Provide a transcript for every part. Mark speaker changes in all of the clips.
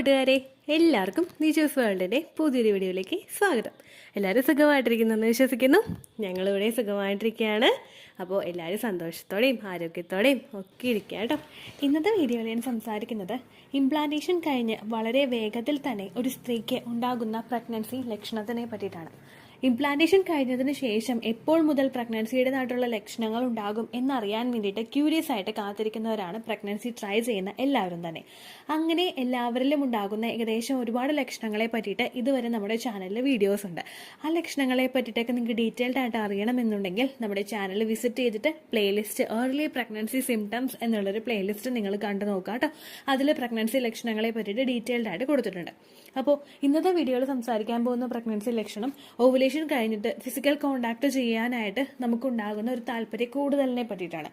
Speaker 1: കൂട്ടുകാരെ, എല്ലാവർക്കും നീച്ചൂസ് വേൾഡിൻ്റെ പുതിയൊരു വീഡിയോയിലേക്ക് സ്വാഗതം. എല്ലാവരും സുഖമായിട്ടിരിക്കുന്നെന്ന് വിശ്വസിക്കുന്നു. ഞങ്ങളിവിടെ സുഖമായിട്ടിരിക്കുകയാണ്. അപ്പോൾ എല്ലാവരും സന്തോഷത്തോടെയും ആരോഗ്യത്തോടെയും ഒക്കെ ഇരിക്കുക കേട്ടോ. ഇന്നത്തെ വീഡിയോയിൽ ഞാൻ സംസാരിക്കുന്നത് ഇംപ്ലാന്റേഷൻ കഴിഞ്ഞ് വളരെ വേഗത്തിൽ തന്നെ ഒരു സ്ത്രീക്ക് ഉണ്ടാകുന്ന പ്രഗ്നൻസി ലക്ഷണത്തിനെ പറ്റിയിട്ടാണ്. ഇംപ്ലാന്റേഷൻ കഴിഞ്ഞതിന് ശേഷം എപ്പോൾ മുതൽ പ്രഗ്നൻസിയുടേതായിട്ടുള്ള ലക്ഷണങ്ങൾ ഉണ്ടാകും എന്നറിയാൻ വേണ്ടിയിട്ട് ക്യൂരിയസ് ആയിട്ട് കാത്തിരിക്കുന്നവരാണ് പ്രഗ്നൻസി ട്രൈ ചെയ്യുന്ന എല്ലാവരും തന്നെ. അങ്ങനെ എല്ലാവരിലും ഉണ്ടാകുന്ന ഏകദേശം ഒരുപാട് ലക്ഷണങ്ങളെ പറ്റിയിട്ട് ഇതുവരെ നമ്മുടെ ചാനലിൽ വീഡിയോസ് ഉണ്ട്. ആ ലക്ഷണങ്ങളെ പറ്റിയിട്ടൊക്കെ നിങ്ങൾക്ക് ഡീറ്റെയിൽഡ് ആയിട്ട് അറിയണമെന്നുണ്ടെങ്കിൽ നമ്മുടെ ചാനൽ വിസിറ്റ് ചെയ്തിട്ട് പ്ലേലിസ്റ്റ് ഏർലി പ്രഗ്നൻസി സിംറ്റംസ് എന്നുള്ളൊരു പ്ലേലിസ്റ്റ് നിങ്ങൾ കണ്ടു നോക്കുക കേട്ടോ. അതിൽ പ്രഗ്നൻസി ലക്ഷണങ്ങളെ പറ്റിയിട്ട് ഡീറ്റെയിൽഡ് ആയിട്ട് കൊടുത്തിട്ടുണ്ട്. അപ്പോൾ ഇന്നത്തെ വീഡിയോയിൽ സംസാരിക്കാൻ പോകുന്ന പ്രഗ്നൻസി ലക്ഷണം ഓവുലേഷൻ കഴിഞ്ഞിട്ട് ഫിസിക്കൽ കോണ്ടാക്ട് ചെയ്യാനായിട്ട് നമുക്കുണ്ടാകുന്ന ഒരു താല്പര്യം കൂടുതലിനെ പറ്റിയിട്ടാണ്.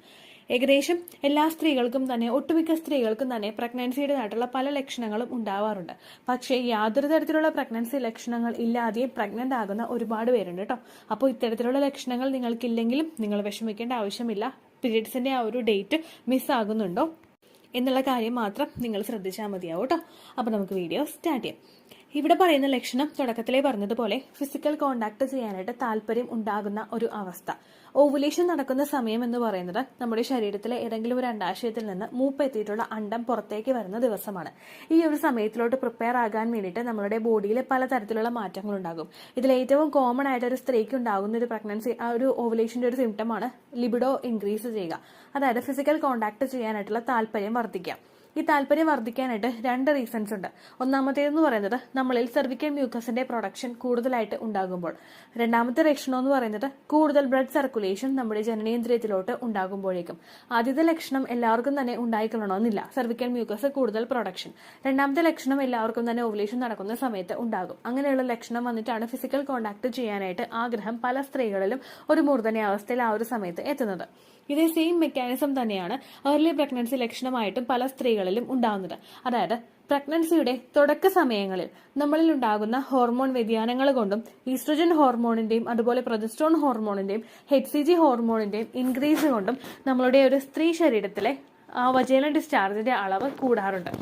Speaker 1: ഏകദേശം എല്ലാ സ്ത്രീകൾക്കും തന്നെ, ഒട്ടുമിക്ക സ്ത്രീകൾക്കും തന്നെ പ്രഗ്നൻസിയുടേതായിട്ടുള്ള പല ലക്ഷണങ്ങളും ഉണ്ടാവാറുണ്ട്. പക്ഷേ യാതൊരു തരത്തിലുള്ള പ്രഗ്നൻസി ലക്ഷണങ്ങൾ ഇല്ലാതെയും പ്രഗ്നന്റ് ആകുന്ന ഒരുപാട് പേരുണ്ട് കേട്ടോ. അപ്പോൾ ഇത്തരത്തിലുള്ള ലക്ഷണങ്ങൾ നിങ്ങൾക്കില്ലെങ്കിലും നിങ്ങൾ വിഷമിക്കേണ്ട ആവശ്യമില്ല. പീരിയഡ്സിന്റെ ആ ഒരു ഡേറ്റ് മിസ്സാകുന്നുണ്ടോ എന്നുള്ള കാര്യം മാത്രം നിങ്ങൾ ശ്രദ്ധിച്ചാൽ മതിയാവും കേട്ടോ. അപ്പോൾ നമുക്ക് വീഡിയോ സ്റ്റാർട്ട് ചെയ്യാം. ഇവിടെ പറയുന്ന ലക്ഷണം തുടക്കത്തിലേ പറഞ്ഞതുപോലെ ഫിസിക്കൽ കോണ്ടാക്ട് ചെയ്യാനായിട്ട് താല്പര്യം ഉണ്ടാകുന്ന ഒരു അവസ്ഥ. ഓവുലേഷൻ നടക്കുന്ന സമയം എന്ന് പറയുന്നത് നമ്മുടെ ശരീരത്തിലെ ഏതെങ്കിലും ഒരു അണ്ടാശയത്തിൽ നിന്ന് മൂപ്പെത്തിയിട്ടുള്ള അണ്ടം പുറത്തേക്ക് വരുന്ന ദിവസമാണ്. ഈ ഒരു സമയത്തിലോട്ട് പ്രിപ്പയർ ആകാൻ വേണ്ടിയിട്ട് നമ്മുടെ ബോഡിയിൽ പലതരത്തിലുള്ള മാറ്റങ്ങൾ ഉണ്ടാകും. ഇതിൽ ഏറ്റവും കോമൺ ആയിട്ട് ഒരു സ്ത്രീക്ക് ഉണ്ടാകുന്ന ഒരു പ്രഗ്നൻസി, ആ ഒരു ഓവുലേഷന്റെ ഒരു സിംറ്റമാണ് ലിബിഡോ ഇൻക്രീസ് ചെയ്യുക. അതായത് ഫിസിക്കൽ കോണ്ടാക്ട് ചെയ്യാനായിട്ടുള്ള താല്പര്യം വർദ്ധിക്കുക. ഈ താല്പര്യം വർദ്ധിക്കാനായിട്ട് രണ്ട് റീസൺസ് ഉണ്ട്. ഒന്നാമത്തേതെന്ന് പറയുന്നത് നമ്മളിൽ സെർവിക്കൽ മ്യൂക്കസിന്റെ പ്രൊഡക്ഷൻ കൂടുതലായിട്ട് ഉണ്ടാകുമ്പോൾ. രണ്ടാമത്തെ ലക്ഷണം എന്ന് പറയുന്നത് കൂടുതൽ ബ്ലഡ് സർക്കുലേഷൻ നമ്മുടെ ജനനേന്ദ്രിയത്തിലോട്ട് ഉണ്ടാകുമ്പോഴേക്കും. ആദ്യത്തെ ലക്ഷണം എല്ലാവർക്കും തന്നെ ഉണ്ടായിക്കൊള്ളണമെന്നില്ല, സെർവിക്കൽ മ്യൂക്കസ് കൂടുതൽ പ്രൊഡക്ഷൻ. രണ്ടാമത്തെ ലക്ഷണം എല്ലാവർക്കും തന്നെ ഓവുലേഷൻ നടക്കുന്ന സമയത്ത് ഉണ്ടാകും. അങ്ങനെയുള്ള ലക്ഷണം വന്നിട്ടാണ് ഫിസിക്കൽ കോണ്ടാക്ട് ചെയ്യാനായിട്ട് ആഗ്രഹം പല സ്ത്രീകളിലും ഒരു മൂർധന്യാവസ്ഥയിൽ ആ ഒരു സമയത്ത് എത്തുന്നത്. ഇതേ സെയിം മെക്കാനിസം തന്നെയാണ് ഏർലി പ്രഗ്നൻസി ലക്ഷണമായിട്ടും പല സ്ത്രീകളിലും ഉണ്ടാകുന്നത്. അതായത് പ്രഗ്നൻസിയുടെ തുടക്ക സമയങ്ങളിൽ നമ്മളിൽ ഉണ്ടാകുന്ന ഹോർമോൺ വ്യതിയാനങ്ങൾ കൊണ്ടും ഈസ്ട്രജൻ ഹോർമോണിന്റെയും അതുപോലെ പ്രൊജസ്ട്രോൺ ഹോർമോണിന്റെയും HCG ഹോർമോണിന്റെയും ഇൻക്രീസ് കൊണ്ടും നമ്മളുടെ ഒരു സ്ത്രീ ശരീരത്തിലെ ആ വജൈനൽ ഡിസ്ചാർജിന്റെ അളവ് കൂടാറുണ്ട്.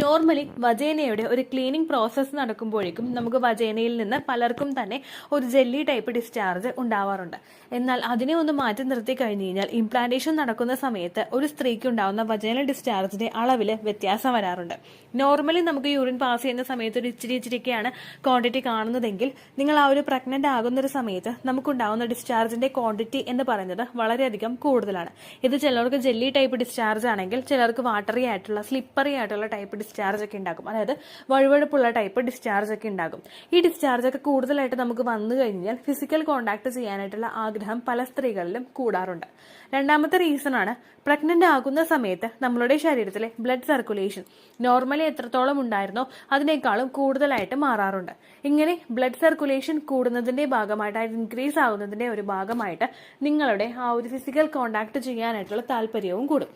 Speaker 1: നോർമലി വജൈനയുടെ ഒരു ക്ലീനിങ് പ്രോസസ്സ് നടക്കുമ്പോഴേക്കും നമുക്ക് വജൈനയിൽ നിന്ന് പലർക്കും തന്നെ ഒരു ജെല്ലി ടൈപ്പ് ഡിസ്ചാർജ് ഉണ്ടാവാറുണ്ട്. എന്നാൽ അതിനെ ഒന്ന് മാറ്റി നിർത്തി കഴിഞ്ഞു കഴിഞ്ഞാൽ ഇംപ്ലാന്റേഷൻ നടക്കുന്ന സമയത്ത് ഒരു സ്ത്രീക്ക് ഉണ്ടാവുന്ന വജൈനൽ ഡിസ്ചാർജിന്റെ അളവിൽ വ്യത്യാസം വരാറുണ്ട്. നോർമലി നമുക്ക് യൂറിൻ പാസ് ചെയ്യുന്ന സമയത്ത് ഒരു ഇച്ചിരിയൊക്കെയാണ് ക്വാണ്ടിറ്റി കാണുന്നതെങ്കിൽ നിങ്ങൾ ആ ഒരു പ്രഗ്നന്റ് ആകുന്ന ഒരു സമയത്ത് നമുക്കുണ്ടാവുന്ന ഡിസ്ചാർജിന്റെ ക്വാണ്ടിറ്റി എന്ന് പറയുന്നത് വളരെയധികം കൂടുതലാണ്. ഇത് ചിലർക്ക് ജെല്ലി ടൈപ്പ് ഡിസ്ചാർജ് ആണെങ്കിൽ ചിലർക്ക് വാട്ടറി ആയിട്ടുള്ള സ്ലിപ്പറി ആയിട്ടുള്ള ടൈപ്പ് ഡിസ്ചാർജ് ഒക്കെ ഉണ്ടാകും. അതായത് വഴുവഴുപ്പുള്ള ടൈപ്പ് ഡിസ്ചാർജ് ഒക്കെ ഉണ്ടാകും. ഈ ഡിസ്ചാർജ് ഒക്കെ കൂടുതലായിട്ട് നമുക്ക് വന്നു കഴിഞ്ഞാൽ ഫിസിക്കൽ കോണ്ടാക്ട് ചെയ്യാനായിട്ടുള്ള ആഗ്രഹം പല സ്ത്രീകളിലും കൂടാറുണ്ട്. രണ്ടാമത്തെ റീസൺ ആണ് പ്രഗ്നന്റ് ആകുന്ന സമയത്ത് നമ്മളുടെ ശരീരത്തിലെ ബ്ലഡ് സർക്കുലേഷൻ നോർമലി എത്രത്തോളം ഉണ്ടായിരുന്നോ അതിനേക്കാളും കൂടുതലായിട്ട് മാറാറുണ്ട്. ഇങ്ങനെ ബ്ലഡ് സർക്കുലേഷൻ കൂടുന്നതിന്റെ ഭാഗമായിട്ട്, ഇൻക്രീസ് ആകുന്നതിന്റെ ഒരു ഭാഗമായിട്ട് നിങ്ങളുടെ ആ ഒരു ഫിസിക്കൽ കോണ്ടാക്ട് ചെയ്യാനായിട്ടുള്ള താല്പര്യവും കൂടും.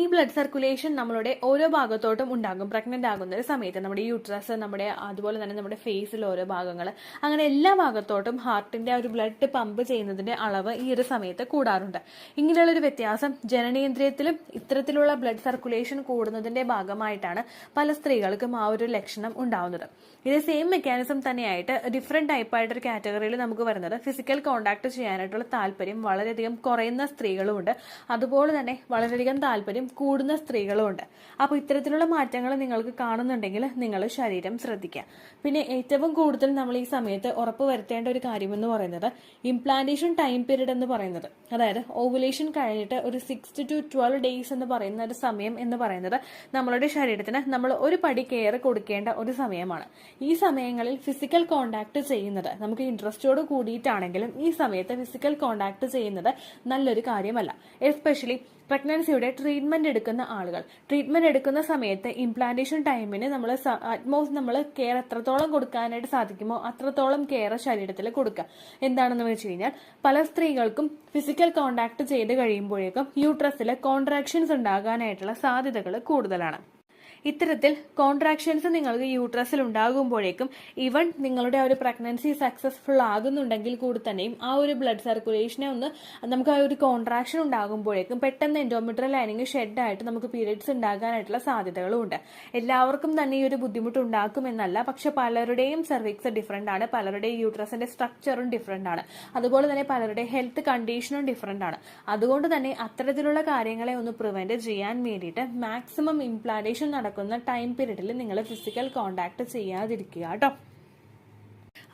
Speaker 1: ഈ ബ്ലഡ് സർക്കുലേഷൻ നമ്മളുടെ ഓരോ ഭാഗത്തോട്ടും ഉണ്ടാകും. പ്രഗ്നന്റ് ആകുന്ന ഒരു സമയത്ത് നമ്മുടെ യൂട്രസ്, നമ്മുടെ അതുപോലെ തന്നെ നമ്മുടെ ഫേസിൽ ഓരോ ഭാഗങ്ങൾ, അങ്ങനെ എല്ലാ ഭാഗത്തോട്ടും ഹാർട്ടിന്റെ ഒരു ബ്ലഡ് പമ്പ് ചെയ്യുന്നതിന്റെ അളവ് ഈ ഒരു സമയത്ത് കൂടാറുണ്ട്. ഇങ്ങനെയുള്ള ഒരു വ്യത്യാസം ജനനേന്ദ്രിയത്തിലും ഇത്തരത്തിലുള്ള ബ്ലഡ് സർക്കുലേഷൻ കൂടുന്നതിന്റെ ഭാഗമായിട്ടാണ് പല സ്ത്രീകൾക്കും ആ ഒരു ലക്ഷണം ഉണ്ടാവുന്നത്. ഇത് സെയിം മെക്കാനിസം തന്നെയായിട്ട് ഡിഫറെന്റ് ടൈപ്പായിട്ടൊരു കാറ്റഗറിയിൽ നമുക്ക് വരുന്നത് ഫിസിക്കൽ കോണ്ടാക്ട് ചെയ്യാനായിട്ടുള്ള താല്പര്യം വളരെയധികം കുറയുന്ന സ്ത്രീകളുമുണ്ട്. അതുപോലെ തന്നെ വളരെയധികം താല്പര്യം കൂടുന്ന സ്ത്രീകളുമുണ്ട്. അപ്പോൾ ഇത്തരത്തിലുള്ള മാറ്റങ്ങൾ നിങ്ങൾക്ക് കാണുന്നുണ്ടെങ്കിൽ നിങ്ങൾ ശരീരം ശ്രദ്ധിക്കുക. പിന്നെ ഏറ്റവും കൂടുതൽ നമ്മൾ ഈ സമയത്ത് ഉറപ്പ് വരുത്തേണ്ട ഒരു കാര്യം എന്ന് പറയുന്നത് ഇംപ്ലാന്റേഷൻ ടൈം പീരീഡ് എന്ന് പറയുന്നത്, അതായത് ഓവുലേഷൻ കഴിഞ്ഞിട്ട് ഒരു 6 to 12 days എന്ന് പറയുന്ന ഒരു സമയം എന്ന് പറയുന്നത് നമ്മളുടെ ശരീരത്തിന് നമ്മൾ ഒരു പടി കെയർ കൊടുക്കേണ്ട ഒരു സമയമാണ്. ഈ സമയങ്ങളിൽ ഫിസിക്കൽ കോണ്ടാക്ട് ചെയ്യുന്നത് നമുക്ക് ഇൻട്രസ്റ്റോട് കൂടിയിട്ടാണെങ്കിലും ഈ സമയത്ത് ഫിസിക്കൽ കോണ്ടാക്ട് ചെയ്യുന്നത് നല്ലൊരു കാര്യമല്ല. എസ്പെഷ്യലി പ്രഗ്നൻസിയുടെ ട്രീറ്റ്മെന്റ് എടുക്കുന്ന ആളുകൾ. ട്രീറ്റ്മെന്റ് എടുക്കുന്ന സമയത്ത് ഇംപ്ലാന്റേഷൻ ടൈമിന് നമ്മൾ കെയർ എത്രത്തോളം കൊടുക്കാനായിട്ട് സാധിക്കുമോ അത്രത്തോളം കെയർ ശരീരത്തിൽ കൊടുക്കുക. എന്താണെന്ന് വെച്ച് കഴിഞ്ഞാൽ പല സ്ത്രീകൾക്കും ഫിസിക്കൽ കോണ്ടാക്ട് ചെയ്ത് കഴിയുമ്പോഴേക്കും യൂട്രസിൽ കോൺട്രാക്ഷൻസ് ഉണ്ടാകാനായിട്ടുള്ള സാധ്യതകൾ കൂടുതലാണ്. ഇത്തരത്തിൽ കോൺട്രാക്ഷൻസ് നിങ്ങൾക്ക് യൂട്രസിൽ ഉണ്ടാകുമ്പോഴേക്കും ഈവൻ നിങ്ങളുടെ ആ ഒരു പ്രഗ്നൻസി സക്സസ്ഫുൾ ആകുന്നുണ്ടെങ്കിൽ കൂടി തന്നെയും ആ ഒരു ബ്ലഡ് സർക്കുലേഷനെ നമുക്ക് ആ ഒരു കോൺട്രാക്ഷൻ ഉണ്ടാകുമ്പോഴേക്കും പെട്ടെന്ന് എൻഡോമെട്രിയൽ ലൈനിങ് ഷെഡായിട്ട് നമുക്ക് പീരിയഡ്സ് ഉണ്ടാകാനായിട്ടുള്ള സാധ്യതകളും ഉണ്ട്. എല്ലാവർക്കും തന്നെ ഈ ഒരു ബുദ്ധിമുട്ട് ഉണ്ടാക്കുമെന്നല്ല, പക്ഷെ പലരുടെയും സെർവിക്സ് ഡിഫറെന്റ് ആണ്, പലരുടെയും യൂട്രസിന്റെ സ്ട്രക്ചറും ഡിഫറെന്റ് ആണ്, അതുപോലെ തന്നെ പലരുടെ ഹെൽത്ത് കണ്ടീഷനും ഡിഫറെന്റ് ആണ്. അതുകൊണ്ട് തന്നെ അത്തരത്തിലുള്ള കാര്യങ്ങളെ ഒന്ന് പ്രിവെന്റ് ചെയ്യാൻ വേണ്ടിയിട്ട് മാക്സിമം ഇംപ്ലാന്റേഷൻ നടക്കുന്ന ടൈം പീരീഡിൽ നിങ്ങൾ ഫിസിക്കൽ കോണ്ടാക്ട് ചെയ്യാതിരിക്കുക കേട്ടോ.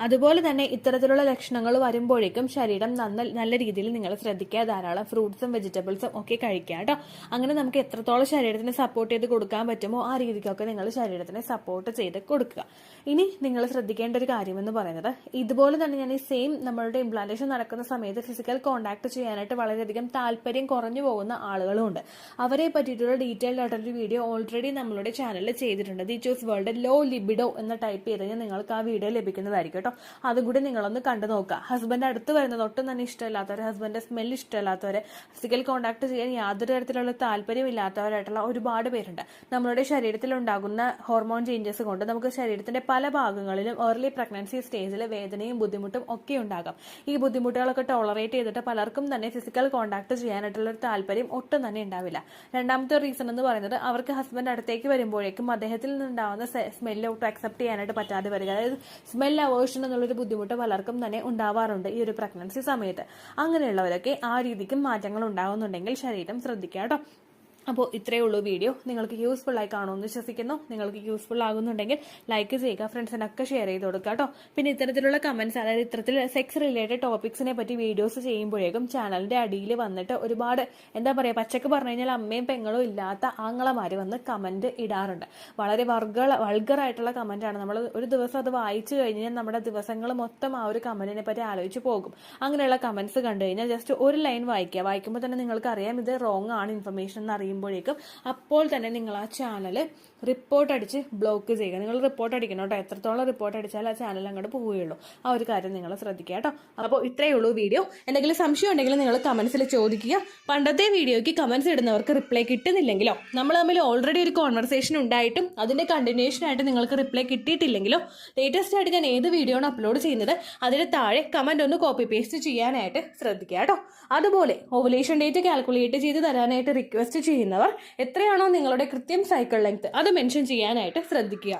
Speaker 1: അതുപോലെ തന്നെ ഇത്തരത്തിലുള്ള ലക്ഷണങ്ങൾ വരുമ്പോഴേക്കും ശരീരം നല്ല രീതിയിൽ നിങ്ങൾ ശ്രദ്ധിക്കുക, ധാരാളം ഫ്രൂട്ട്സും വെജിറ്റബിൾസും ഒക്കെ കഴിക്കുക കേട്ടോ. അങ്ങനെ നമുക്ക് എത്രത്തോളം ശരീരത്തിന് സപ്പോർട്ട് ചെയ്ത് കൊടുക്കാൻ പറ്റുമോ ആ രീതിക്കൊക്കെ നിങ്ങൾ ശരീരത്തിനെ സപ്പോർട്ട് ചെയ്ത് കൊടുക്കുക. ഇനി നിങ്ങൾ ശ്രദ്ധിക്കേണ്ട ഒരു കാര്യം എന്ന് പറയുന്നത്, ഇതുപോലെ തന്നെ ഞാൻ ഈ സെയിം നമ്മളുടെ ഇംപ്ലാന്റേഷൻ നടക്കുന്ന സമയത്ത് ഫിസിക്കൽ കോണ്ടാക്ട് ചെയ്യാനായിട്ട് വളരെയധികം താല്പര്യം കുറഞ്ഞു പോകുന്ന ആളുകളുണ്ട്. അവരെ പറ്റിയിട്ടുള്ള ഡീറ്റെയിൽഡ് ആയിട്ടൊരു വീഡിയോ ഓൾറെഡി നമ്മളുടെ ചാനലിൽ ചെയ്തിട്ടുണ്ട്. The choose world low libido എന്ന് ടൈപ്പ് ചെയ്ത് കഴിഞ്ഞാൽ നിങ്ങൾക്ക് ആ വീഡിയോ ലഭിക്കുന്നതായിരിക്കും. അതുകൂടി നിങ്ങളൊന്ന് കണ്ടു നോക്കുക. ഹസ്ബൻഡ് അടുത്ത് വരുന്നത് ഒട്ടും തന്നെ ഇഷ്ടമില്ലാത്തവരെ, ഹസ്ബൻഡിന്റെ സ്മെൽ ഇഷ്ടമില്ലാത്തവരെ, ഫിസിക്കൽ കോണ്ടാക്ട് ചെയ്യാൻ യാതൊരു തരത്തിലുള്ള താല്പര്യമില്ലാത്തവരായിട്ടുള്ള ഒരുപാട് പേരുണ്ട്. നമ്മളുടെ ശരീരത്തിൽ ഉണ്ടാകുന്ന ഹോർമോൺ ചേഞ്ചസ് കൊണ്ട് നമുക്ക് ശരീരത്തിന്റെ പല ഭാഗങ്ങളിലും ഏർലി പ്രഗ്നൻസി സ്റ്റേജിൽ വേദനയും ബുദ്ധിമുട്ടും ഒക്കെ ഉണ്ടാകാം. ഈ ബുദ്ധിമുട്ടുകളൊക്കെ ടോളറേറ്റ് ചെയ്തിട്ട് പലർക്കും തന്നെ ഫിസിക്കൽ കോണ്ടാക്ട് ചെയ്യാനായിട്ടുള്ള ഒരു താല്പര്യം ഒട്ടും തന്നെ ഉണ്ടാവില്ല. രണ്ടാമത്തെ റീസൺ എന്ന് പറയുന്നത്, അവർക്ക് ഹസ്ബൻഡ് അടുത്തേക്ക് വരുമ്പോഴേക്കും അദ്ദേഹത്തിൽ നിന്നുണ്ടാവുന്ന സ്മെല്ല് ഒട്ടും അക്സെപ്റ്റ് ചെയ്യാനായിട്ട് പറ്റാതെ വരിക, അതായത് സ്മെൽ അവേർഷൻ എന്നുള്ളൊരു ബുദ്ധിമുട്ട് പലർക്കും തന്നെ ഉണ്ടാവാറുണ്ട് ഈ ഒരു പ്രഗ്നൻസി സമയത്ത്. അങ്ങനെയുള്ളവരൊക്കെ ആ രീതിക്കും മാറ്റങ്ങൾ ഉണ്ടാകുന്നുണ്ടെങ്കിൽ ശരീരം ശ്രദ്ധിക്കുക കേട്ടോ. അപ്പോൾ ഇത്രയേ ഉള്ളൂ വീഡിയോ. നിങ്ങൾക്ക് യൂസ്ഫുൾ ആയി കാണുമെന്ന് വിശ്വസിക്കുന്നു. നിങ്ങൾക്ക് യൂസ്ഫുൾ ആകുന്നുണ്ടെങ്കിൽ ലൈക്ക് ചെയ്യുക, ഫ്രണ്ട്സിനൊക്കെ ഷെയർ ചെയ്ത് കൊടുക്കുക കേട്ടോ. പിന്നെ ഇത്തരത്തിലുള്ള കമന്റ്സ്, അതായത് ഇത്തരത്തിൽ സെക്സ് റിലേറ്റഡ് ടോപ്പിക്സിനെ പറ്റി വീഡിയോസ് ചെയ്യുമ്പോഴേക്കും ചാനലിന്റെ അടിയിൽ വന്നിട്ട് ഒരുപാട് എന്താ പറയുക, പച്ചക്ക് പറഞ്ഞു കഴിഞ്ഞാൽ അമ്മയും പെങ്ങളും ഇല്ലാത്ത ആങ്ങളമാര് വന്ന് കമന്റ് ഇടാറുണ്ട്. വളരെ വൾഗറായിട്ടുള്ള കമന്റാണ്. നമ്മൾ ഒരു ദിവസം അത് വായിച്ചു കഴിഞ്ഞാൽ നമ്മുടെ ദിവസങ്ങൾ മൊത്തം ആ ഒരു കമന്റിനെ പറ്റി ആലോചിച്ച് പോകും. അങ്ങനെയുള്ള കമന്റ്സ് കണ്ടു കഴിഞ്ഞാൽ ജസ്റ്റ് ഒരു ലൈൻ വായിക്കുക, വായിക്കുമ്പോൾ തന്നെ നിങ്ങൾക്ക് അറിയാം ഇത് റോങ് ആണ് ഇൻഫർമേഷൻ എന്ന് അറിയുമ്പോഴേക്കും അപ്പോൾ തന്നെ നിങ്ങൾ ആ ചാനൽ റിപ്പോർട്ട് അടിച്ച് ബ്ലോക്ക് ചെയ്യുക. നിങ്ങൾ റിപ്പോർട്ട് അടിക്കണം കേട്ടോ. എത്രത്തോളം റിപ്പോർട്ട് അടിച്ചാൽ ആ ചാനൽ അങ്ങോട്ട് പോവുകയുള്ളൂ. ആ ഒരു കാര്യം നിങ്ങൾ ശ്രദ്ധിക്കുക കേട്ടോ. അപ്പോൾ ഇത്രയേ ഉള്ളൂ വീഡിയോ. എന്തെങ്കിലും സംശയം ഉണ്ടെങ്കിൽ നിങ്ങൾ കമന്റ്സിൽ ചോദിക്കുക. പണ്ടത്തെ വീഡിയോയ്ക്ക് കമന്റ്സ് ഇടുന്നവർക്ക് റിപ്ലൈ കിട്ടുന്നില്ലെങ്കിലോ, നമ്മൾ തമ്മിൽ ഓൾറെഡി ഒരു കോൺവെർസേഷൻ ഉണ്ടായിട്ടും അതിന്റെ കണ്ടിന്യൂഷൻ ആയിട്ട് നിങ്ങൾക്ക് റിപ്ലൈ കിട്ടിയിട്ടില്ലെങ്കിലോ, ലേറ്റസ്റ്റ് ആയിട്ട് ഞാൻ ഏത് വീഡിയോ ആണ് അപ്ലോഡ് ചെയ്യുന്നത് അതിന് താഴെ കമന്റ് ഒന്ന് കോപ്പി പേസ്റ്റ് ചെയ്യാനായിട്ട് ശ്രദ്ധിക്കുക കേട്ടോ. അതുപോലെ ഓവുലേഷൻ ഡേറ്റ് കാൽക്കുലേറ്റ് ചെയ്ത് തരാനായിട്ട് റിക്വസ്റ്റ് ചെയ്യുന്നവർ എത്രയാണോ നിങ്ങളുടെ കൃത്യം സൈക്കിൾ ലെങ്ത് അത് മെൻഷൻ ചെയ്യാനായിട്ട് ശ്രദ്ധിക്കുക.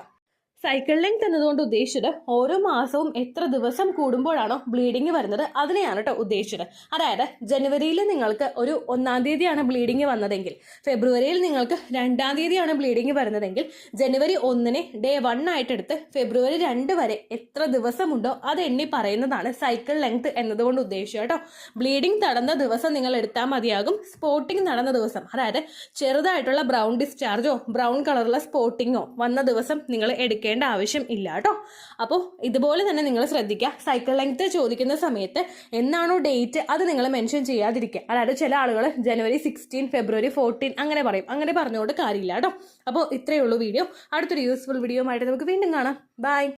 Speaker 1: സൈക്കിൾ ലെങ്ത് എന്നതുകൊണ്ട് ഉദ്ദേശിച്ചത് ഓരോ മാസവും എത്ര ദിവസം കൂടുമ്പോഴാണോ ബ്ലീഡിങ് വരുന്നത് അതിനെയാണ് കേട്ടോ ഉദ്ദേശിച്ചത്. അതായത് ജനുവരിയിൽ നിങ്ങൾക്ക് ഒരു 1-ാം തീയതിയാണ് ബ്ലീഡിങ് വന്നതെങ്കിൽ, ഫെബ്രുവരിയിൽ നിങ്ങൾക്ക് 2-ാം തീയതിയാണ് ബ്ലീഡിങ് വരുന്നതെങ്കിൽ, ജനുവരി 1-നെ ഡേ 1 ആയിട്ടെടുത്ത് ഫെബ്രുവരി 2 വരെ എത്ര ദിവസമുണ്ടോ അത് എണ്ണി പറയുന്നതാണ് സൈക്കിൾ ലെങ്ത് എന്നതുകൊണ്ട് ഉദ്ദേശിച്ചത് കേട്ടോ. ബ്ലീഡിങ് നടന്ന ദിവസം നിങ്ങൾ എടുത്താൽ മതിയാകും. സ്പോട്ടിങ് നടന്ന ദിവസം, അതായത് ചെറുതായിട്ടുള്ള ബ്രൗൺ ഡിസ്ചാർജോ ബ്രൗൺ കളറുള്ള സ്പോട്ടിങ്ങോ വന്ന ദിവസം നിങ്ങൾ എടുക്കേണ്ട ആവശ്യം ഇല്ല കേട്ടോ. അപ്പോൾ ഇതുപോലെ തന്നെ നിങ്ങൾ ശ്രദ്ധിക്കുക. സൈക്കിൾ ലെങ്ത് ചോദിക്കുന്ന സമയത്ത് എന്നാണോ ഡേറ്റ് അത് നിങ്ങൾ മെൻഷൻ ചെയ്യാതിരിക്കുക. അതായത് ചില ആളുകൾ ജനുവരി 16, ഫെബ്രുവരി 14 അങ്ങനെ പറയും. അങ്ങനെ പറഞ്ഞുകൊണ്ട് കാര്യമില്ല കേട്ടോ. അപ്പോൾ ഇത്രയേ ഉള്ളൂ വീഡിയോ. അടുത്തൊരു യൂസ്ഫുൾ വീഡിയോ ആയിട്ട് നമുക്ക് വീണ്ടും കാണാം. ബൈ.